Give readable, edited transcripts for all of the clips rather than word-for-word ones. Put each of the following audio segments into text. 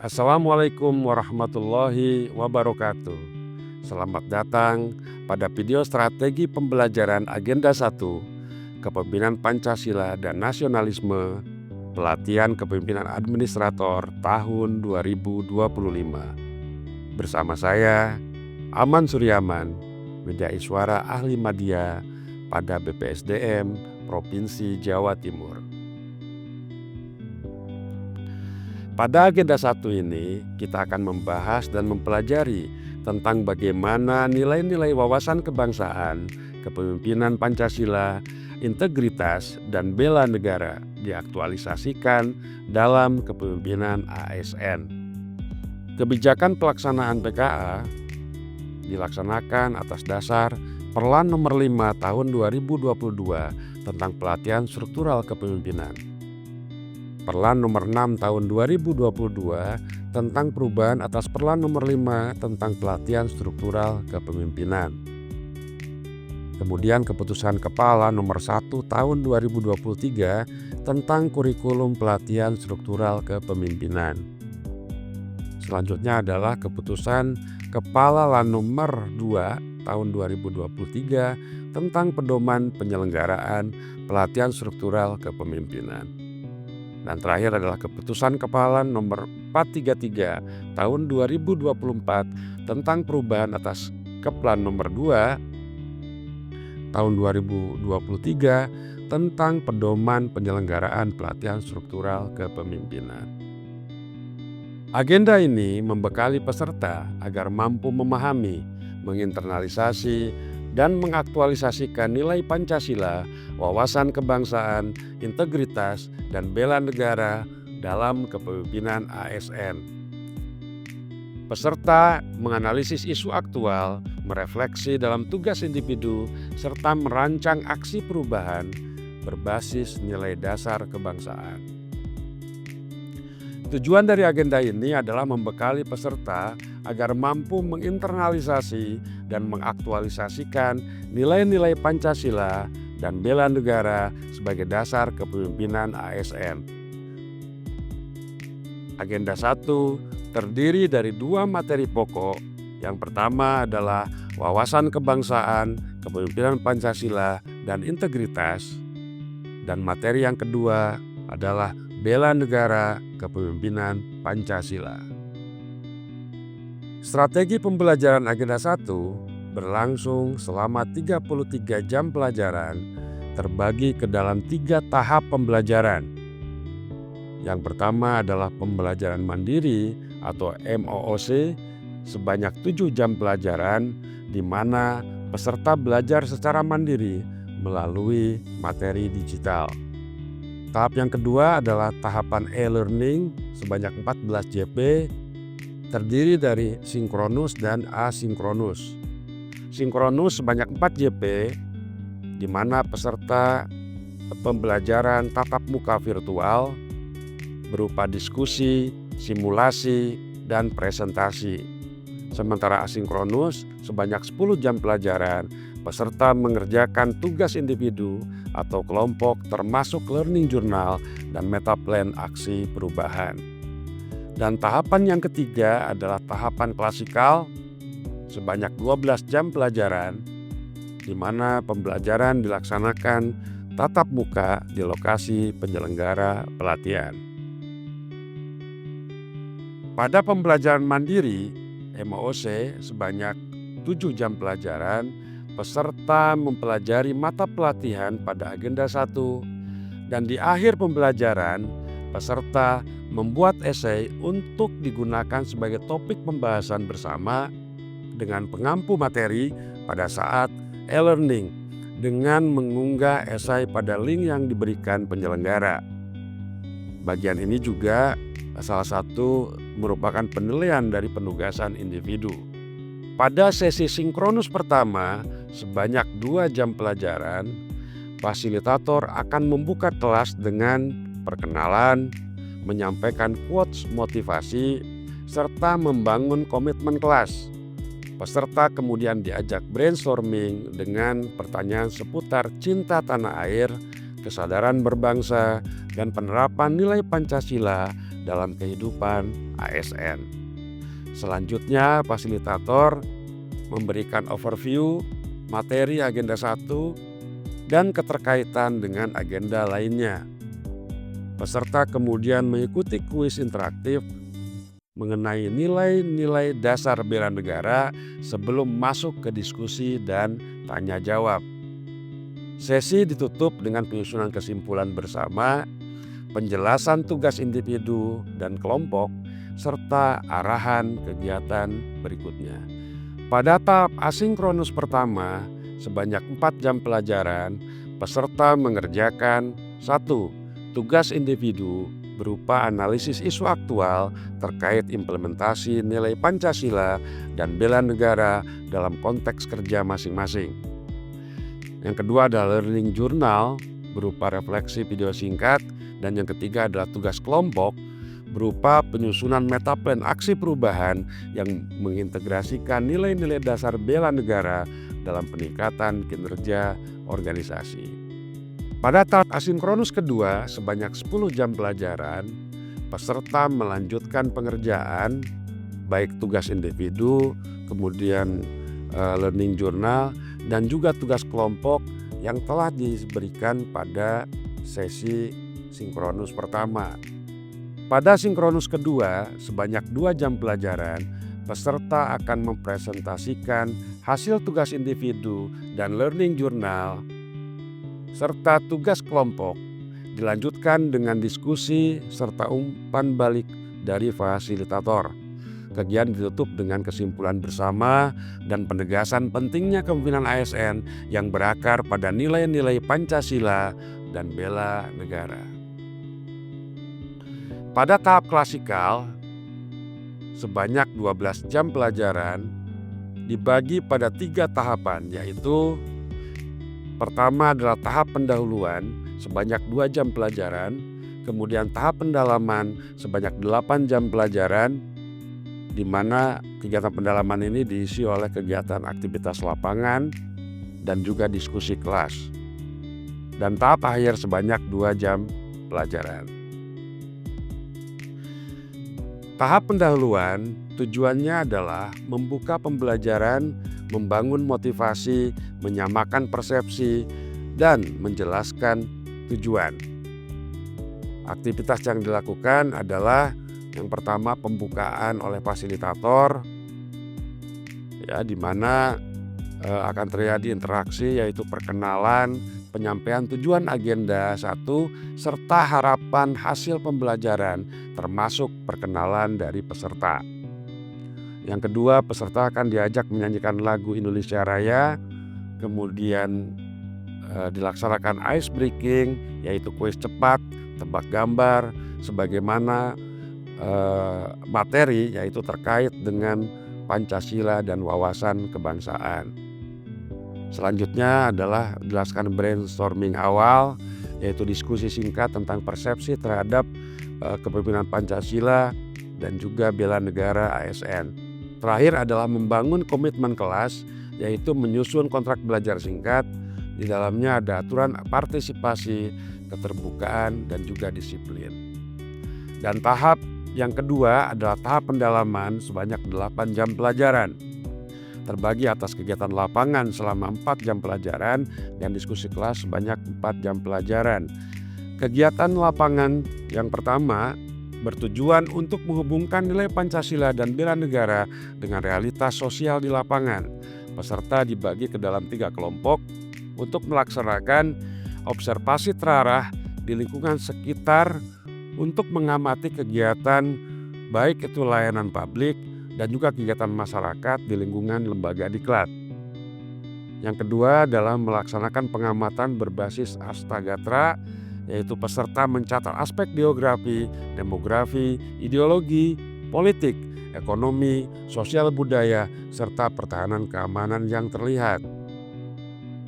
Assalamualaikum warahmatullahi wabarakatuh. Selamat datang pada video strategi pembelajaran Agenda 1, Kepemimpinan Pancasila dan Nasionalisme, Pelatihan Kepemimpinan Administrator tahun 2025. Bersama saya, Aman Suryaman, Widya Iswara Ahli Madya pada BPSDM Provinsi Jawa Timur. Pada agenda 1 ini, kita akan membahas dan mempelajari tentang bagaimana nilai-nilai wawasan kebangsaan, kepemimpinan Pancasila, integritas, dan bela negara diaktualisasikan dalam kepemimpinan ASN. Kebijakan pelaksanaan PKA dilaksanakan atas dasar Perlan Nomor 5 Tahun 2022 tentang pelatihan struktural kepemimpinan. Perlan Nomor 6 Tahun 2022 tentang perubahan atas Perlan Nomor 5 tentang pelatihan struktural kepemimpinan. Kemudian Keputusan Kepala Nomor 1 Tahun 2023 tentang kurikulum pelatihan struktural kepemimpinan. Selanjutnya adalah Keputusan Kepala Nomor 2 Tahun 2023 tentang pedoman penyelenggaraan pelatihan struktural kepemimpinan. Dan terakhir adalah Keputusan Kepala Nomor 433 Tahun 2024 tentang perubahan atas Keplan Nomor 2 Tahun 2023 tentang pedoman penyelenggaraan pelatihan struktural kepemimpinan. Agenda ini membekali peserta agar mampu memahami, menginternalisasi, dan mengaktualisasikan nilai Pancasila, wawasan kebangsaan, integritas, dan bela negara dalam kepemimpinan ASN. Peserta menganalisis isu aktual, merefleksi dalam tugas individu, serta merancang aksi perubahan berbasis nilai dasar kebangsaan. Tujuan dari agenda ini adalah membekali peserta agar mampu menginternalisasi dan mengaktualisasikan nilai-nilai Pancasila dan bela negara sebagai dasar kepemimpinan ASN. Agenda 1 terdiri dari 2 materi pokok. Yang pertama adalah wawasan kebangsaan, kepemimpinan Pancasila, dan integritas. Dan materi yang kedua adalah bela negara, kepemimpinan Pancasila. Strategi pembelajaran Agenda 1 berlangsung selama 33 jam pelajaran terbagi ke dalam 3 tahap pembelajaran. Yang pertama adalah pembelajaran mandiri atau MOOC sebanyak 7 jam pelajaran di mana peserta belajar secara mandiri melalui materi digital. Tahap yang kedua adalah tahapan e-learning sebanyak 14 JP terdiri dari sinkronus dan asinkronus. Sinkronus sebanyak 4 JP di mana peserta pembelajaran tatap muka virtual berupa diskusi, simulasi, dan presentasi. Sementara asinkronus sebanyak 10 jam pelajaran peserta mengerjakan tugas individu atau kelompok termasuk learning journal dan meta plan aksi perubahan. Dan tahapan yang ketiga adalah tahapan klasikal sebanyak 12 jam pelajaran di mana pembelajaran dilaksanakan tatap muka di lokasi penyelenggara pelatihan. Pada pembelajaran mandiri MOOC sebanyak 7 jam pelajaran, peserta mempelajari mata pelatihan pada agenda 1 dan di akhir pembelajaran peserta membuat esai untuk digunakan sebagai topik pembahasan bersama dengan pengampu materi pada saat e-learning dengan mengunggah esai pada link yang diberikan penyelenggara. Bagian ini juga salah satu merupakan penilaian dari penugasan individu. Pada sesi sinkronus pertama, sebanyak 2 jam pelajaran, fasilitator akan membuka kelas dengan perkenalan, menyampaikan quotes motivasi, serta membangun komitmen kelas. Peserta kemudian diajak brainstorming dengan pertanyaan seputar cinta tanah air, kesadaran berbangsa, dan penerapan nilai Pancasila dalam kehidupan ASN. Selanjutnya, fasilitator memberikan overview materi agenda 1 dan keterkaitan dengan agenda lainnya. Peserta kemudian mengikuti kuis interaktif mengenai nilai-nilai dasar bela negara sebelum masuk ke diskusi dan tanya jawab. Sesi ditutup dengan penyusunan kesimpulan bersama, penjelasan tugas individu dan kelompok, serta arahan kegiatan berikutnya. Pada tahap asinkronus pertama, sebanyak 4 jam pelajaran, peserta mengerjakan 1. Tugas individu berupa analisis isu aktual terkait implementasi nilai Pancasila dan bela negara dalam konteks kerja masing-masing. Yang kedua adalah learning journal berupa refleksi video singkat, dan yang ketiga adalah tugas kelompok berupa penyusunan metaplan aksi perubahan yang mengintegrasikan nilai-nilai dasar bela negara dalam peningkatan kinerja organisasi. Pada tahap asinkronus kedua, sebanyak 10 jam pelajaran, peserta melanjutkan pengerjaan baik tugas individu, kemudian learning journal, dan juga tugas kelompok yang telah diberikan pada sesi sinkronus pertama. Pada sinkronus kedua, sebanyak 2 jam pelajaran, peserta akan mempresentasikan hasil tugas individu dan learning journal serta tugas kelompok. Dilanjutkan dengan diskusi serta umpan balik dari fasilitator. Kegiatan ditutup dengan kesimpulan bersama dan penegasan pentingnya kepemimpinan ASN yang berakar pada nilai-nilai Pancasila dan bela negara. Pada tahap klasikal, sebanyak 12 jam pelajaran dibagi pada 3 tahapan, yaitu pertama adalah tahap pendahuluan sebanyak 2 jam pelajaran, kemudian tahap pendalaman sebanyak 8 jam pelajaran, di mana kegiatan pendalaman ini diisi oleh kegiatan aktivitas lapangan dan juga diskusi kelas. Dan tahap akhir sebanyak 2 jam pelajaran. Tahap pendahuluan tujuannya adalah membuka pembelajaran, membangun motivasi, menyamakan persepsi, dan menjelaskan tujuan. Aktivitas yang dilakukan adalah yang pertama pembukaan oleh fasilitator, ya, di mana akan terjadi interaksi, yaitu perkenalan, penyampaian tujuan agenda 1, serta harapan hasil pembelajaran, termasuk perkenalan dari peserta. Yang kedua, peserta akan diajak menyanyikan lagu Indonesia Raya, kemudian dilaksanakan ice breaking, yaitu kuis cepat, tebak gambar, sebagaimana materi yaitu terkait dengan Pancasila dan wawasan kebangsaan. Selanjutnya adalah dijelaskan brainstorming awal, yaitu diskusi singkat tentang persepsi terhadap kepemimpinan Pancasila dan juga bela negara ASN. Terakhir adalah membangun komitmen kelas, yaitu menyusun kontrak belajar singkat. Di dalamnya ada aturan partisipasi, keterbukaan, dan juga disiplin. Dan tahap yang kedua adalah tahap pendalaman sebanyak 8 jam pelajaran. Terbagi atas kegiatan lapangan selama 4 jam pelajaran dan diskusi kelas sebanyak 4 jam pelajaran. Kegiatan lapangan yang pertama bertujuan untuk menghubungkan nilai Pancasila dan bela negara dengan realitas sosial di lapangan. Peserta dibagi ke dalam 3 kelompok untuk melaksanakan observasi terarah di lingkungan sekitar untuk mengamati kegiatan baik itu layanan publik dan juga kegiatan masyarakat di lingkungan lembaga diklat. Yang kedua adalah melaksanakan pengamatan berbasis Astagatra, yaitu peserta mencatat aspek geografi, demografi, ideologi, politik, ekonomi, sosial budaya, serta pertahanan keamanan yang terlihat.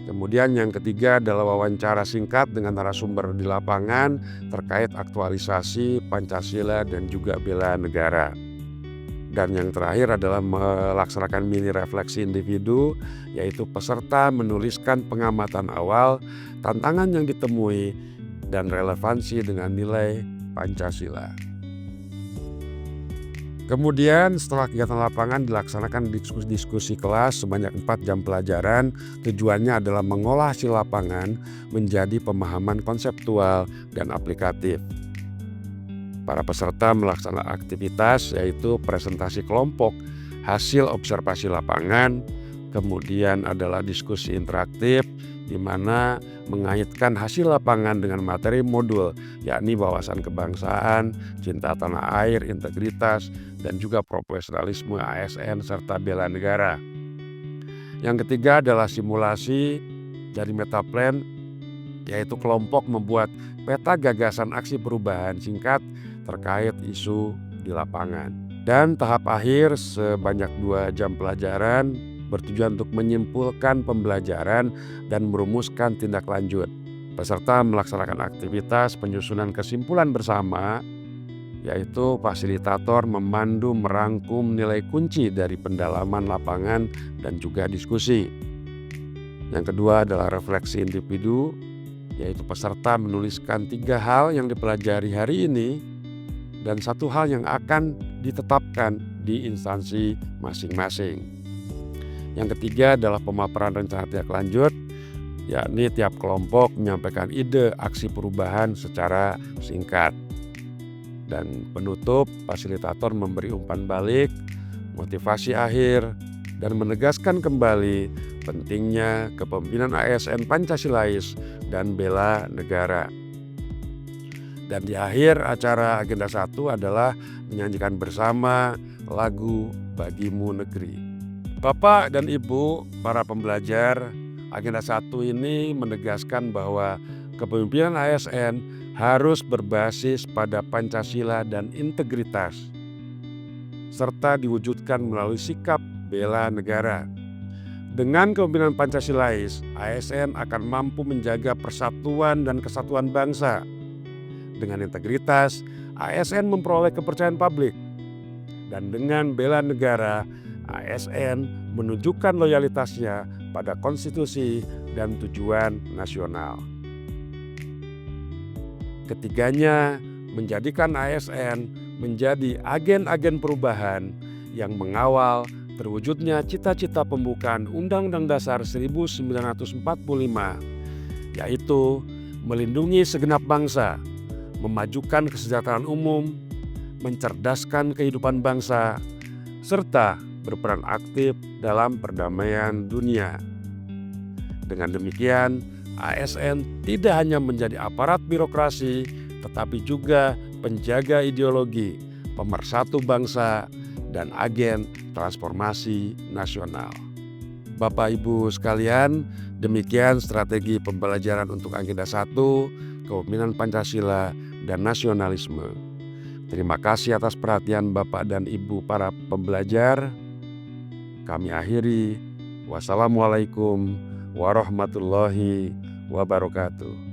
Kemudian yang ketiga adalah wawancara singkat dengan narasumber di lapangan terkait aktualisasi Pancasila dan juga bela negara. Dan yang terakhir adalah melaksanakan mini refleksi individu, yaitu peserta menuliskan pengamatan awal, tantangan yang ditemui, dan relevansi dengan nilai Pancasila. Kemudian setelah kegiatan lapangan dilaksanakan diskusi kelas sebanyak 4 jam pelajaran. Tujuannya adalah mengolah hasil lapangan menjadi pemahaman konseptual dan aplikatif. Para peserta melaksanakan aktivitas yaitu presentasi kelompok, hasil observasi lapangan, kemudian adalah diskusi interaktif di mana mengaitkan hasil lapangan dengan materi modul, yakni wawasan kebangsaan, cinta tanah air, integritas, dan juga profesionalisme ASN serta bela negara. Yang ketiga adalah simulasi dari metaplan, yaitu kelompok membuat peta gagasan aksi perubahan singkat terkait isu di lapangan. Dan tahap akhir sebanyak 2 jam pelajaran bertujuan untuk menyimpulkan pembelajaran dan merumuskan tindak lanjut. Peserta melaksanakan aktivitas penyusunan kesimpulan bersama, yaitu fasilitator memandu merangkum nilai kunci dari pendalaman lapangan dan juga diskusi. Yang kedua adalah refleksi individu, yaitu peserta menuliskan 3 hal yang dipelajari hari ini dan 1 hal yang akan ditetapkan di instansi masing-masing. Yang ketiga adalah pemaparan rencana tindak lanjut, yakni tiap kelompok menyampaikan ide aksi perubahan secara singkat. Dan penutup, fasilitator memberi umpan balik, motivasi akhir, dan menegaskan kembali pentingnya kepemimpinan ASN Pancasilais dan bela negara. Dan di akhir acara agenda 1 adalah menyanyikan bersama lagu Bagimu Negeri. Bapak dan Ibu para pembelajar, agenda 1 ini menegaskan bahwa kepemimpinan ASN harus berbasis pada Pancasila dan integritas, serta diwujudkan melalui sikap bela negara. Dengan kepemimpinan Pancasilais, ASN akan mampu menjaga persatuan dan kesatuan bangsa. Dengan integritas, ASN memperoleh kepercayaan publik. Dan dengan bela negara, ASN menunjukkan loyalitasnya pada konstitusi dan tujuan nasional. Ketiganya menjadikan ASN menjadi agen-agen perubahan yang mengawal terwujudnya cita-cita pembukaan Undang-Undang Dasar 1945, yaitu melindungi segenap bangsa, memajukan kesejahteraan umum, mencerdaskan kehidupan bangsa, serta berperan aktif dalam perdamaian dunia. Dengan demikian, ASN tidak hanya menjadi aparat birokrasi, tetapi juga penjaga ideologi, pemersatu bangsa, dan agen transformasi nasional. Bapak Ibu sekalian, demikian strategi pembelajaran untuk agenda 1, kepemimpinan Pancasila dan nasionalisme. Terima kasih atas perhatian Bapak dan Ibu para pembelajar. Kami akhiri. Wassalamualaikum warahmatullahi wabarakatuh.